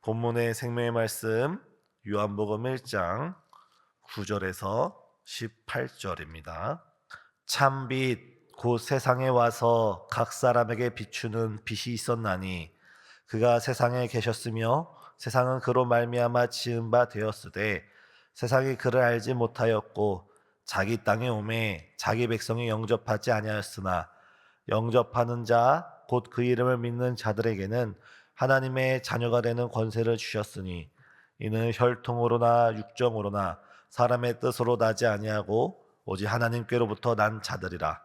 본문의 생명의 말씀 요한복음 1장 9절에서 18절입니다. 참빛 곧 세상에 와서 각 사람에게 비추는 빛이 있었나니 그가 세상에 계셨으며 세상은 그로 말미암아 지은 바 되었으되 세상이 그를 알지 못하였고 자기 땅에 오매 자기 백성이 영접하지 아니하였으나 영접하는 자 곧 그 이름을 믿는 자들에게는 하나님의 자녀가 되는 권세를 주셨으니 이는 혈통으로나 육정으로나 사람의 뜻으로 나지 아니하고 오직 하나님께로부터 난 자들이라.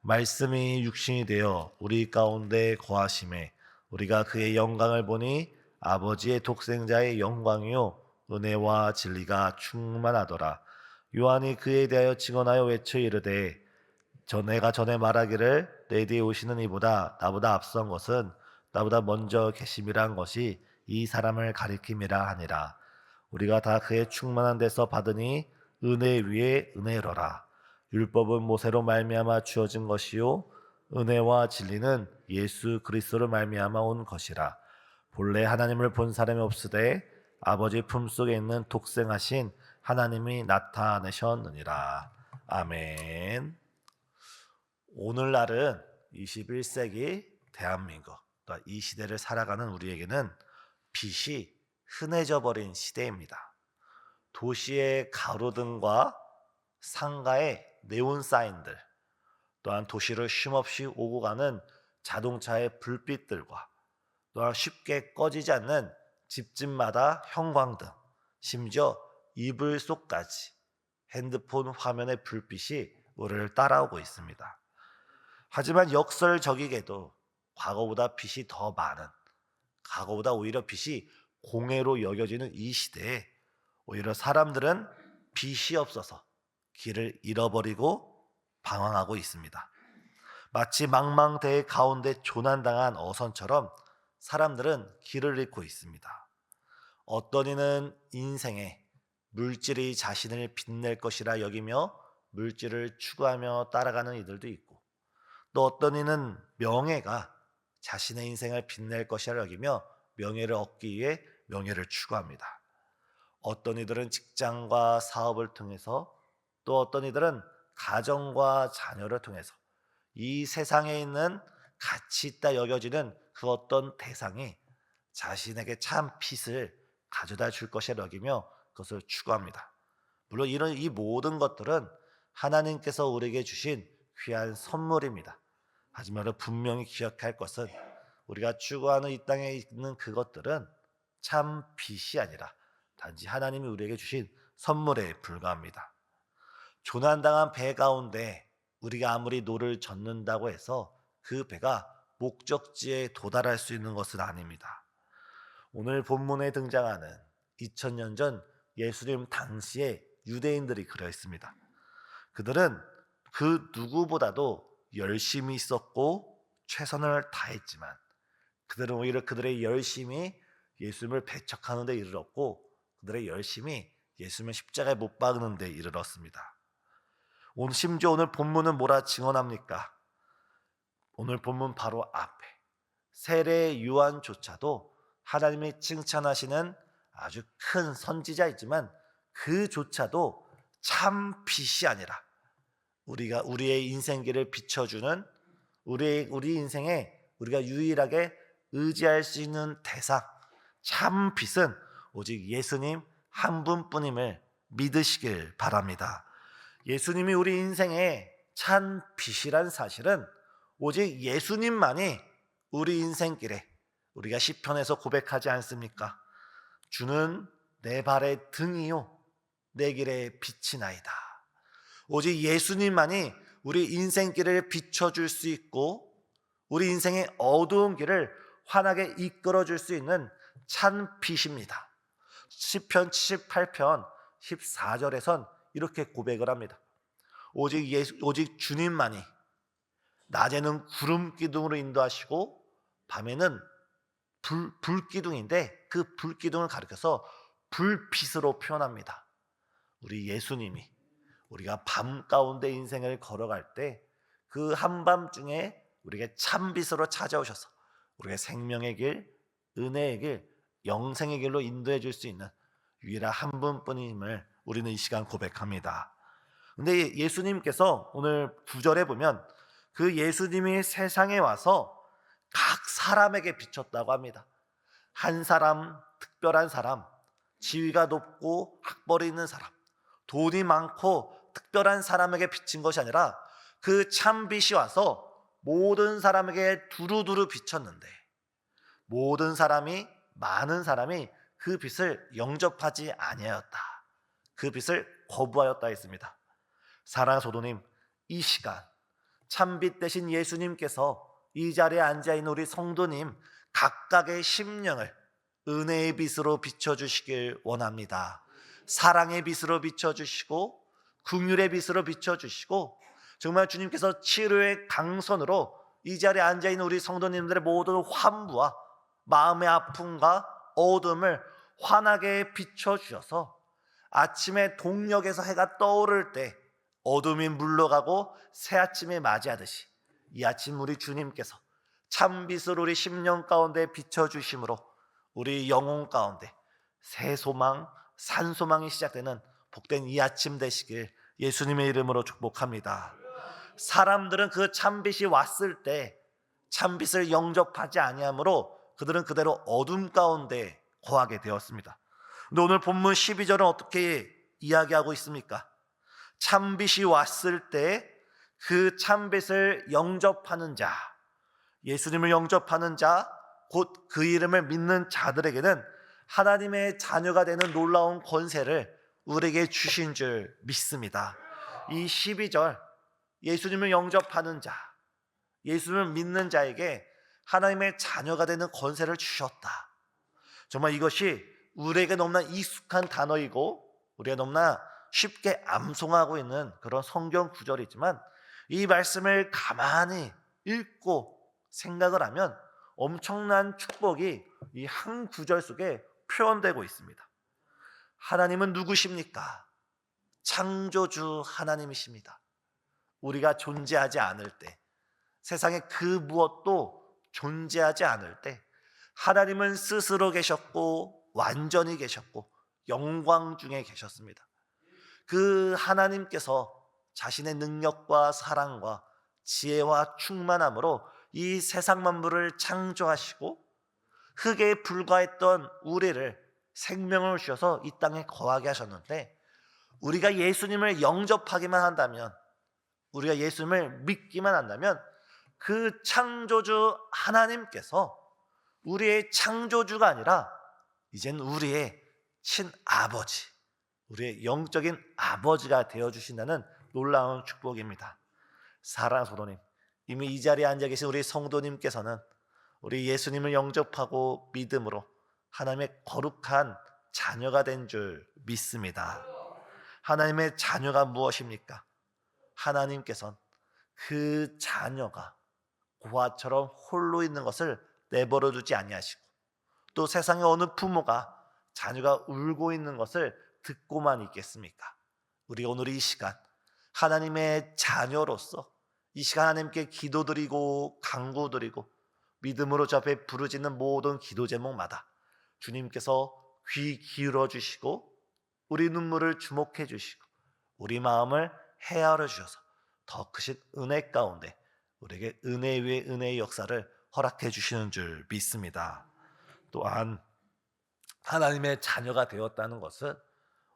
말씀이 육신이 되어 우리 가운데 거하심에 우리가 그의 영광을 보니 아버지의 독생자의 영광이요 은혜와 진리가 충만하더라. 요한이 그에 대하여 증언하여 외쳐 이르되 내가 전에 말하기를 내 뒤에 오시는 이보다 나보다 앞선 것은 나보다 먼저 계심이란 것이 이 사람을 가리킴이라 하니라. 우리가 다 그의 충만한 데서 받으니 은혜 위에 은혜로라. 율법은 모세로 말미암아 주어진 것이요 은혜와 진리는 예수 그리스도로 말미암아 온 것이라. 본래 하나님을 본 사람이 없으되 아버지 품속에 있는 독생하신 하나님이 나타내셨느니라. 아멘. 오늘날은 21세기 대한민국, 또 이 시대를 살아가는 우리에게는 빛이 흔해져 버린 시대입니다. 도시의 가로등과 상가의 네온 사인들, 또한 도시를 쉼없이 오고 가는 자동차의 불빛들과 또한 쉽게 꺼지지 않는 집집마다 형광등, 심지어 이불 속까지 핸드폰 화면의 불빛이 우리를 따라오고 있습니다. 하지만 역설적이게도 과거보다 빛이 더 많은, 과거보다 오히려 빛이 공해로 여겨지는 이 시대에 오히려 사람들은 빛이 없어서 길을 잃어버리고 방황하고 있습니다. 마치 망망대해 가운데 조난당한 어선처럼 사람들은 길을 잃고 있습니다. 어떤 이는 인생에 물질이 자신을 빛낼 것이라 여기며 물질을 추구하며 따라가는 이들도 있고, 또 어떤 이는 명예가 자신의 인생을 빛낼 것이라 여기며 명예를 얻기 위해 명예를 추구합니다. 어떤 이들은 직장과 사업을 통해서, 또 어떤 이들은 가정과 자녀를 통해서 이 세상에 있는 가치 있다 여겨지는 그 어떤 대상이 자신에게 참 빛을 가져다 줄 것이라 여기며 그것을 추구합니다. 물론 이 모든 것들은 하나님께서 우리에게 주신 귀한 선물입니다. 하지만 분명히 기억할 것은 우리가 추구하는 이 땅에 있는 그것들은 참 빛이 아니라 단지 하나님이 우리에게 주신 선물에 불과합니다. 조난당한 배 가운데 우리가 아무리 노를 젓는다고 해서 그 배가 목적지에 도달할 수 있는 것은 아닙니다. 오늘 본문에 등장하는 2000년 전 예수님 당시에 유대인들이 그려 있습니다. 그들은 그 누구보다도 열심히 있었고 최선을 다했지만 그들은 오히려 그들의 열심이 예수님을 배척하는 데 이르렀고 그들의 열심이 예수님을 십자가에 못 박는 데 이르렀습니다. 심지어 오늘 본문은 뭐라 증언합니까? 오늘 본문 바로 앞에 세례 요한조차도 하나님이 칭찬하시는 아주 큰 선지자이지만 그조차도 참 빛이 아니라 우리의 인생길을 비춰주는 우리 인생에 우리가 유일하게 의지할 수 있는 대상, 참 빛은 오직 예수님 한 분뿐임을 믿으시길 바랍니다. 예수님이 우리 인생의 참 빛이란 사실은 오직 예수님만이 우리 인생길에, 우리가 시편에서 고백하지 않습니까? 주는 내 발의 등이요 내 길의 빛이 나이다. 오직 예수님만이 우리 인생길을 비춰줄 수 있고 우리 인생의 어두운 길을 환하게 이끌어줄 수 있는 참 빛입니다. 시편 78편 14절에선 이렇게 고백을 합니다. 오직 주님만이 낮에는 구름 기둥으로 인도하시고 밤에는 불기둥인데 그 불기둥을 가리켜서 불빛으로 표현합니다. 우리 예수님이 우리가 밤 가운데 인생을 걸어갈 때 그 한밤중에 우리에게 참빛으로 찾아오셔서 우리의 생명의 길, 은혜의 길 영생의 길로 인도해 줄 수 있는 유일한 한 분뿐임을 우리는 이 시간 고백합니다. 근데 예수님께서 오늘 9절에 보면 그 예수님이 세상에 와서 각 사람에게 비쳤다고 합니다. 한 사람, 특별한 사람, 지위가 높고 학벌이 있는 사람, 돈이 많고 특별한 사람에게 비친 것이 아니라 그 참빛이 와서 모든 사람에게 두루두루 비쳤는데 모든 사람이, 많은 사람이 그 빛을 영접하지 아니하였다. 그 빛을 거부하였다 했습니다. 사랑하는 성도님, 이 시간 참빛 대신 예수님께서 이 자리에 앉아있는 우리 성도님 각각의 심령을 은혜의 빛으로 비춰주시길 원합니다. 사랑의 빛으로 비춰주시고 긍휼의 빛으로 비춰주시고 정말 주님께서 치료의 강선으로 이 자리에 앉아있는 우리 성도님들의 모든 환부와 마음의 아픔과 어둠을 환하게 비춰주셔서 아침에 동력에서 해가 떠오를 때 어둠이 물러가고 새아침을 맞이하듯이 이 아침 우리 주님께서 참빛을 우리 심령 가운데 비춰주심으로 우리 영혼 가운데 새 소망, 산 소망이 시작되는 복된 이 아침 되시길 예수님의 이름으로 축복합니다. 사람들은 그 참빛이 왔을 때 참빛을 영접하지 아니하므로 그들은 그대로 어둠 가운데 거하게 되었습니다. 근데 오늘 본문 12절은 어떻게 이야기하고 있습니까? 참빛이 왔을 때 그 참빛을 영접하는 자, 예수님을 영접하는 자, 곧 그 이름을 믿는 자들에게는 하나님의 자녀가 되는 놀라운 권세를 우리에게 주신 줄 믿습니다. 이 12절, 예수님을 영접하는 자, 예수님을 믿는 자에게 하나님의 자녀가 되는 권세를 주셨다. 정말 이것이 우리에게 너무나 익숙한 단어이고 우리가 너무나 쉽게 암송하고 있는 그런 성경 구절이지만 이 말씀을 가만히 읽고 생각을 하면 엄청난 축복이 이 한 구절 속에 표현되고 있습니다. 하나님은 누구십니까? 창조주 하나님이십니다. 우리가 존재하지 않을 때, 세상에 그 무엇도 존재하지 않을 때 하나님은 스스로 계셨고 완전히 계셨고 영광 중에 계셨습니다. 그 하나님께서 자신의 능력과 사랑과 지혜와 충만함으로 이 세상 만물을 창조하시고 흙에 불과했던 우리를 생명을 주셔서 이 땅에 거하게 하셨는데 우리가 예수님을 영접하기만 한다면, 우리가 예수님을 믿기만 한다면 그 창조주 하나님께서 우리의 창조주가 아니라 이젠 우리의 친아버지, 우리의 영적인 아버지가 되어주신다는 놀라운 축복입니다. 사랑하는 성도님, 이미 이 자리에 앉아 계신 우리 성도님께서는 우리 예수님을 영접하고 믿음으로 하나님의 거룩한 자녀가 된 줄 믿습니다. 하나님의 자녀가 무엇입니까? 하나님께서는 그 자녀가 고아처럼 홀로 있는 것을 내버려 두지 아니하시고 또 세상의 어느 부모가 자녀가 울고 있는 것을 듣고만 있겠습니까? 우리 오늘 이 시간 하나님의 자녀로서 이 시간 하나님께 기도드리고 간구드리고 믿음으로 저 앞에 부르짖는 모든 기도 제목마다 주님께서 귀 기울여 주시고 우리 눈물을 주목해 주시고 우리 마음을 헤아려 주셔서 더 크신 은혜 가운데 우리에게 은혜 위에 은혜의 역사를 허락해 주시는 줄 믿습니다. 또한 하나님의 자녀가 되었다는 것은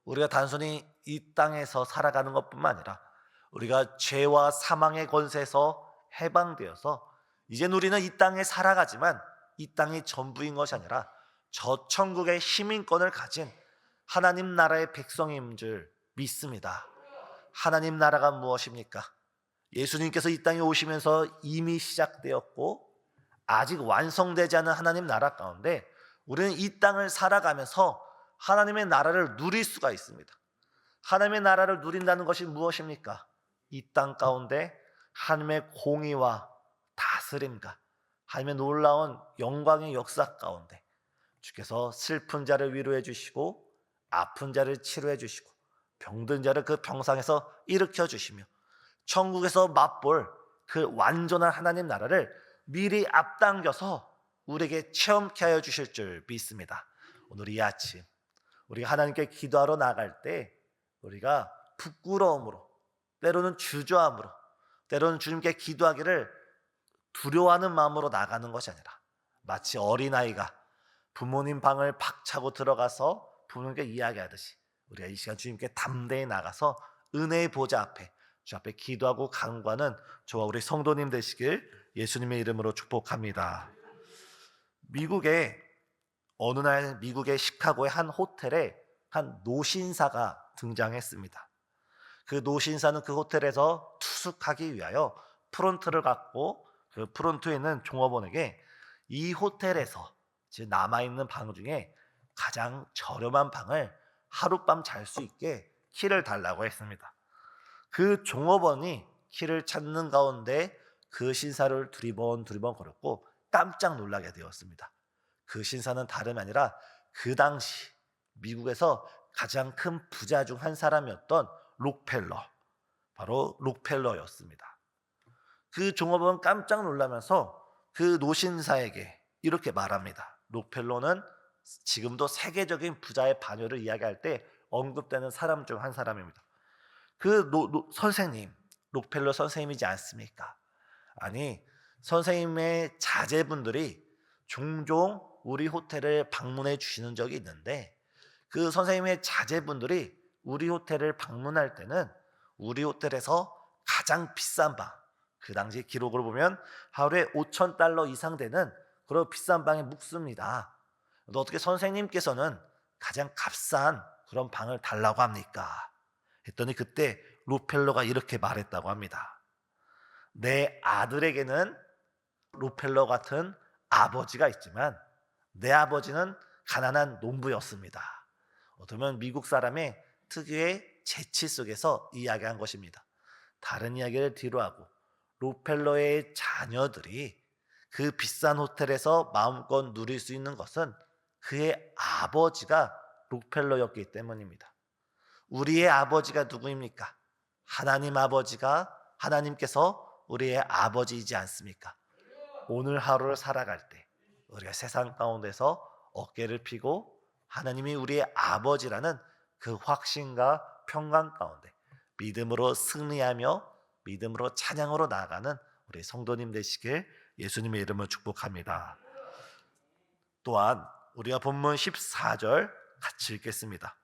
우리가 단순히 이 땅에서 살아가는 것뿐만 아니라 우리가 죄와 사망의 권세에서 해방되어서 이젠 우리는 이 땅에 살아가지만 이 땅이 전부인 것이 아니라 저 천국의 시민권을 가진 하나님 나라의 백성인 줄 믿습니다. 하나님 나라가 무엇입니까? 예수님께서 이 땅에 오시면서 이미 시작되었고 아직 완성되지 않은 하나님 나라 가운데 우리는 이 땅을 살아가면서 하나님의 나라를 누릴 수가 있습니다. 하나님의 나라를 누린다는 것이 무엇입니까? 이 땅 가운데 하나님의 공의와 다스림과 하나님의 놀라운 영광의 역사 가운데 주께서 슬픈 자를 위로해 주시고 아픈 자를 치료해 주시고 병든 자를 그 병상에서 일으켜 주시며 천국에서 맛볼 그 완전한 하나님 나라를 미리 앞당겨서 우리에게 체험케 하여 주실 줄 믿습니다. 오늘 이 아침 우리가 하나님께 기도하러 나갈 때 우리가 부끄러움으로, 때로는 주저함으로, 때로는 주님께 기도하기를 두려워하는 마음으로 나가는 것이 아니라 마치 어린아이가 부모님 방을 박차고 들어가서 부모님께 이야기하듯이 우리가 이 시간 주님께 담대히 나가서 은혜의 보좌 앞에, 주 앞에 기도하고 간구하는 저와 우리 성도님 되시길 예수님의 이름으로 축복합니다. 미국의 어느 날 미국의 시카고의 한 호텔에 한 노신사가 등장했습니다. 그 노신사는 그 호텔에서 투숙하기 위하여 프론트를 갖고 그 프론트에 있는 종업원에게 이 호텔에서 지금 남아있는 방 중에 가장 저렴한 방을 하룻밤 잘 수 있게 키를 달라고 했습니다. 그 종업원이 키를 찾는 가운데 그 신사를 두리번 걸었고 깜짝 놀라게 되었습니다. 그 신사는 다름이 아니라 그 당시 미국에서 가장 큰 부자 중 한 사람이었던 록펠러, 바로 록펠러였습니다. 그 종업원 깜짝 놀라면서 그 노신사에게 이렇게 말합니다. 록펠러는 지금도 세계적인 부자의 반열을 이야기할 때 언급되는 사람 중 한 사람입니다. 그 선생님, 록펠러 선생님이지 않습니까? 아니, 선생님의 자제분들이 종종 우리 호텔을 방문해 주시는 적이 있는데 그 선생님의 자제분들이 우리 호텔을 방문할 때는 우리 호텔에서 가장 비싼 방, 그 당시 기록을 보면 하루에 $5,000 이상 되는 그런 비싼 방에 묵습니다. 어떻게 선생님께서는 가장 값싼 그런 방을 달라고 합니까? 했더니 그때 록펠러가 이렇게 말했다고 합니다. 내 아들에게는 록펠러 같은 아버지가 있지만 내 아버지는 가난한 농부였습니다. 어쩌면 미국 사람의 특유의 재치 속에서 이야기한 것입니다. 다른 이야기를 뒤로하고 록펠러의 자녀들이 그 비싼 호텔에서 마음껏 누릴 수 있는 것은 그의 아버지가 록펠러였기 때문입니다. 우리의 아버지가 누구입니까? 하나님 아버지가, 하나님께서 우리의 아버지이지 않습니까? 오늘 하루를 살아갈 때 우리가 세상 가운데서 어깨를 펴고 하나님이 우리의 아버지라는 그 확신과 평강 가운데 믿음으로 승리하며 믿음으로 찬양으로 나아가는 우리 성도님 되시길 예수님의 이름으로 축복합니다. 또한 우리가 본문 14절 같이 읽겠습니다.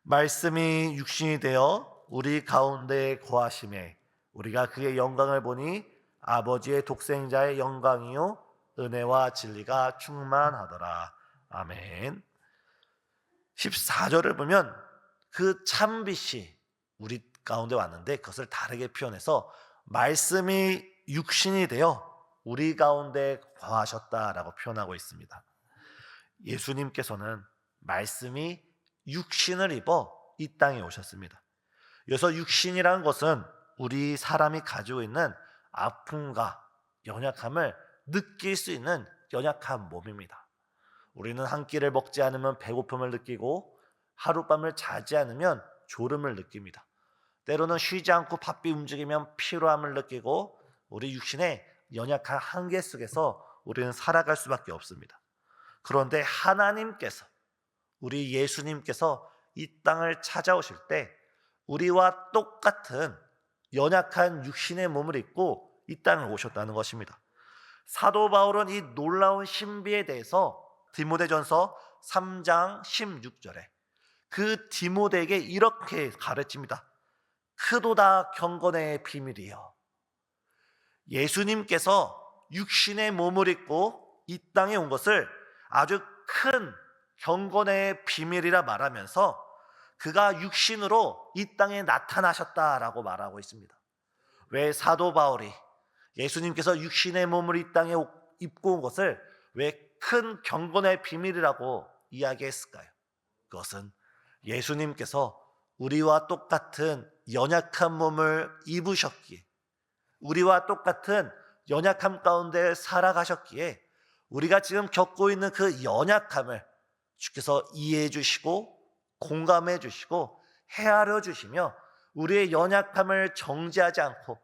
말씀이 육신이 되어 우리 가운데 거하심에 우리가 그의 영광을 보니 아버지의 독생자의 영광이요 은혜와 진리가 충만하더라. 아멘. 14절을 보면 그 참빛이 우리 가운데 왔는데 그것을 다르게 표현해서 말씀이 육신이 되어 우리 가운데 거하셨다라고 표현하고 있습니다. 예수님께서는 말씀이 육신을 입어 이 땅에 오셨습니다. 여기서 육신이라는 것은 우리 사람이 가지고 있는 아픔과 연약함을 느낄 수 있는 연약한 몸입니다. 우리는 한 끼를 먹지 않으면 배고픔을 느끼고 하룻밤을 자지 않으면 졸음을 느낍니다. 때로는 쉬지 않고 바삐 움직이면 피로함을 느끼고 우리 육신의 연약한 한계 속에서 우리는 살아갈 수밖에 없습니다. 그런데 하나님께서, 우리 예수님께서 이 땅을 찾아오실 때 우리와 똑같은 연약한 육신의 몸을 입고 이 땅을 오셨다는 것입니다. 사도 바울은 이 놀라운 신비에 대해서 디모데전서 3장 16절에 그 디모데에게 이렇게 가르칩니다. 크도다 경건의 비밀이요. 예수님께서 육신의 몸을 입고 이 땅에 온 것을 아주 큰 경건의 비밀이라 말하면서 그가 육신으로 이 땅에 나타나셨다라고 말하고 있습니다. 왜 사도 바울이 예수님께서 육신의 몸을 이 땅에 입고 온 것을 왜 큰 경건의 비밀이라고 이야기했을까요? 그것은 예수님께서 우리와 똑같은 연약한 몸을 입으셨기에, 우리와 똑같은 연약함 가운데 살아가셨기에 우리가 지금 겪고 있는 그 연약함을 주께서 이해해 주시고 공감해 주시고 헤아려 주시며 우리의 연약함을 정죄하지 않고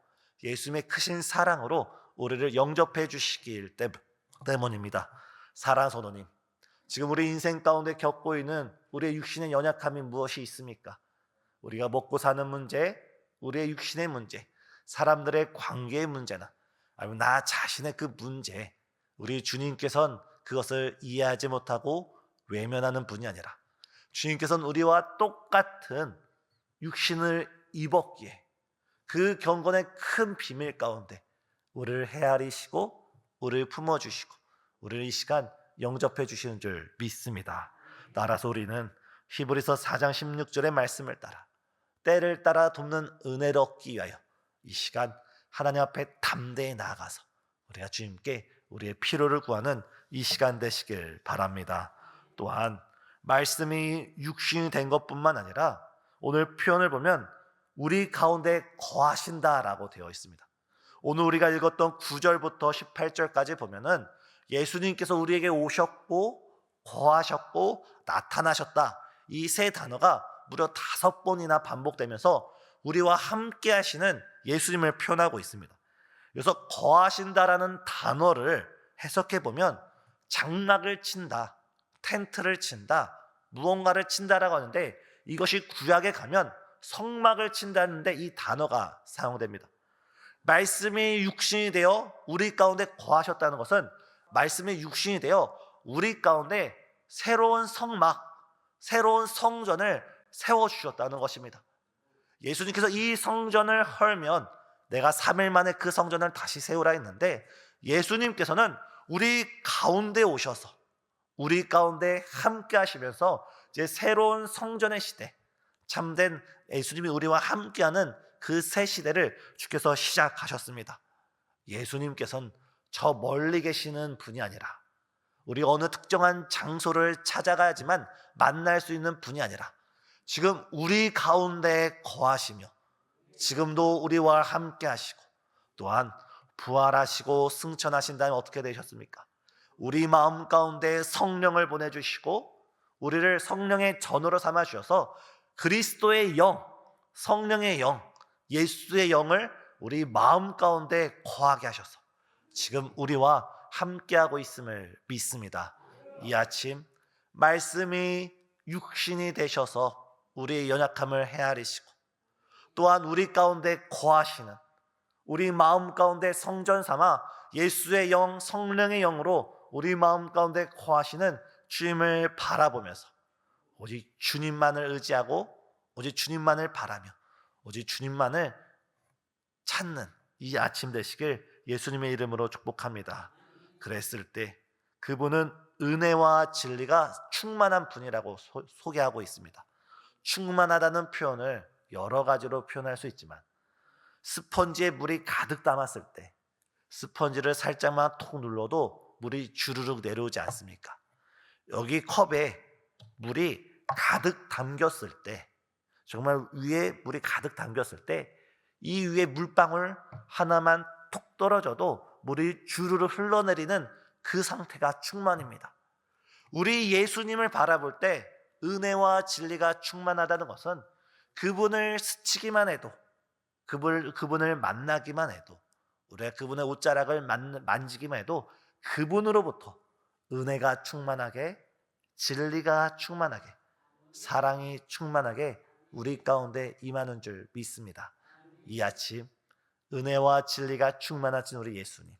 예수님의 크신 사랑으로 우리를 영접해 주시길 때문입니다. 사랑하는 성도님, 지금 우리 인생 가운데 겪고 있는 우리의 육신의 연약함이 무엇이 있습니까? 우리가 먹고 사는 문제, 우리의 육신의 문제, 사람들의 관계의 문제나 아니면 나 자신의 그 문제, 우리 주님께서는 그것을 이해하지 못하고 외면하는 분이 아니라 주님께서는 우리와 똑같은 육신을 입었기에 그 경건의 큰 비밀 가운데 우리를 헤아리시고 우리를 품어주시고 우리를 이 시간 영접해 주시는 줄 믿습니다. 따라서 우리는 히브리서 4장 16절의 말씀을 따라 때를 따라 돕는 은혜를 얻기 위하여 이 시간 하나님 앞에 담대히 나아가서 우리가 주님께 우리의 필요를 구하는 이 시간 되시길 바랍니다. 또한 말씀이 육신이 된 것뿐만 아니라 오늘 표현을 보면 우리 가운데 거하신다라고 되어 있습니다. 오늘 우리가 읽었던 9절부터 18절까지 보면은 예수님께서 우리에게 오셨고 거하셨고 나타나셨다. 이 세 단어가 무려 5번이나 반복되면서 우리와 함께 하시는 예수님을 표현하고 있습니다. 그래서 거하신다라는 단어를 해석해 보면 장막을 친다, 텐트를 친다, 무언가를 친다라고 하는데 이것이 구약에 가면 성막을 친다는데 이 단어가 사용됩니다. 말씀이 육신이 되어 우리 가운데 거하셨다는 것은 말씀이 육신이 되어 우리 가운데 새로운 성막, 새로운 성전을 세워주셨다는 것입니다. 예수님께서 이 성전을 헐면 내가 3일 만에 그 성전을 다시 세우라 했는데 예수님께서는 우리 가운데 오셔서 우리 가운데 함께 하시면서 이제 새로운 성전의 시대, 참된 예수님이 우리와 함께하는 그 새 시대를 주께서 시작하셨습니다. 예수님께서는 저 멀리 계시는 분이 아니라 우리 어느 특정한 장소를 찾아가야지만 만날 수 있는 분이 아니라 지금 우리 가운데 거하시며 지금도 우리와 함께 하시고 또한 부활하시고 승천하신 다음에 어떻게 되셨습니까? 우리 마음 가운데 성령을 보내주시고 우리를 성령의 전으로 삼아 주셔서 그리스도의 영, 성령의 영, 예수의 영을 우리 마음 가운데 거하게 하셔서 지금 우리와 함께하고 있음을 믿습니다. 이 아침 말씀이 육신이 되셔서 우리의 연약함을 헤아리시고 또한 우리 가운데 거하시는 우리 마음 가운데 성전 삼아 예수의 영, 성령의 영으로 우리 마음 가운데 거하시는 주님을 바라보면서 오직 주님만을 의지하고 오직 주님만을 바라며 오직 주님만을 찾는 이 아침 되시길 예수님의 이름으로 축복합니다. 그랬을 때 그분은 은혜와 진리가 충만한 분이라고 소개하고 있습니다. 충만하다는 표현을 여러 가지로 표현할 수 있지만 스펀지에 물이 가득 담았을 때 스펀지를 살짝만 톡 눌러도 물이 주르륵 내려오지 않습니까? 여기 컵에 물이 가득 담겼을 때 정말 위에 물이 가득 담겼을 때 이 위에 물방울 하나만 톡 떨어져도 물이 주르르 흘러내리는 그 상태가 충만입니다. 우리 예수님을 바라볼 때 은혜와 진리가 충만하다는 것은 그분을 스치기만 해도 그분을 만나기만 해도 우리가 그분의 옷자락을 만지기만 해도 그분으로부터 은혜가 충만하게 진리가 충만하게 사랑이 충만하게 우리 가운데 임하는 줄 믿습니다. 이 아침 은혜와 진리가 충만하신 우리 예수님,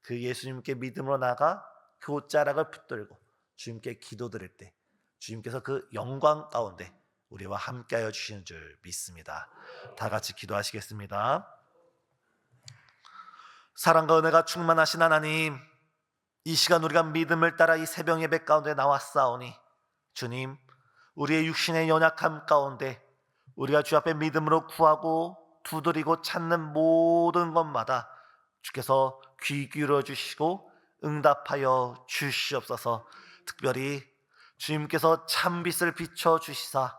그 예수님께 믿음으로 나가 그 옷자락을 붙들고 주님께 기도드릴 때 주님께서 그 영광 가운데 우리와 함께하여 주시는 줄 믿습니다. 다 같이 기도하시겠습니다. 사랑과 은혜가 충만하신 하나님, 이 시간 우리가 믿음을 따라 이 새벽 예배 가운데 나왔사오니 주님, 우리의 육신의 연약함 가운데 우리가 주 앞에 믿음으로 구하고 두드리고 찾는 모든 것마다 주께서 귀 기울여 주시고 응답하여 주시옵소서. 특별히 주님께서 참빛을 비춰 주시사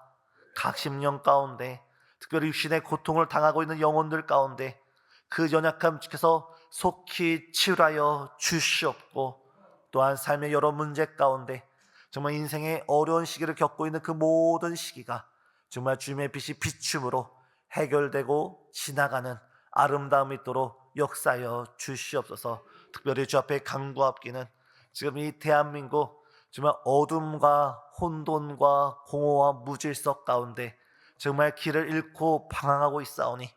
각 심령 가운데 특별히 육신의 고통을 당하고 있는 영혼들 가운데 그 연약함 주께서 속히 치유하여 주시옵고 또한 삶의 여러 문제 가운데 정말 인생의 어려운 시기를 겪고 있는 그 모든 시기가 정말 주님의 빛이 비춤으로 해결되고 지나가는 아름다움이 있도록 역사하여 주시옵소서. 특별히 주 앞에 간구합기는 지금 이 대한민국 정말 어둠과 혼돈과 공허와 무질서 가운데 정말 길을 잃고 방황하고 있사오니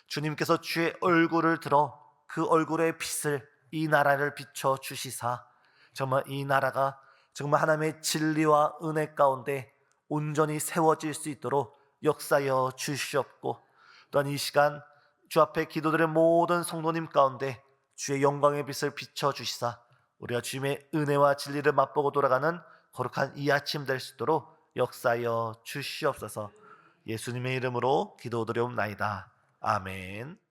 주님께서 주의 얼굴을 들어 그 얼굴의 빛을 이 나라를 비춰 주시사 정말 이 나라가 정말 하나님의 진리와 은혜 가운데 온전히 세워질 수 있도록 역사여 주시옵고, 또한 이 시간 주 앞에 기도드린 모든 성도님 가운데 주의 영광의 빛을 비춰 주시사 우리가 주님의 은혜와 진리를 맛보고 돌아가는 거룩한 이 아침 될 수 있도록 역사여 주시옵소서. 예수님의 이름으로 기도드리옵나이다. 아멘.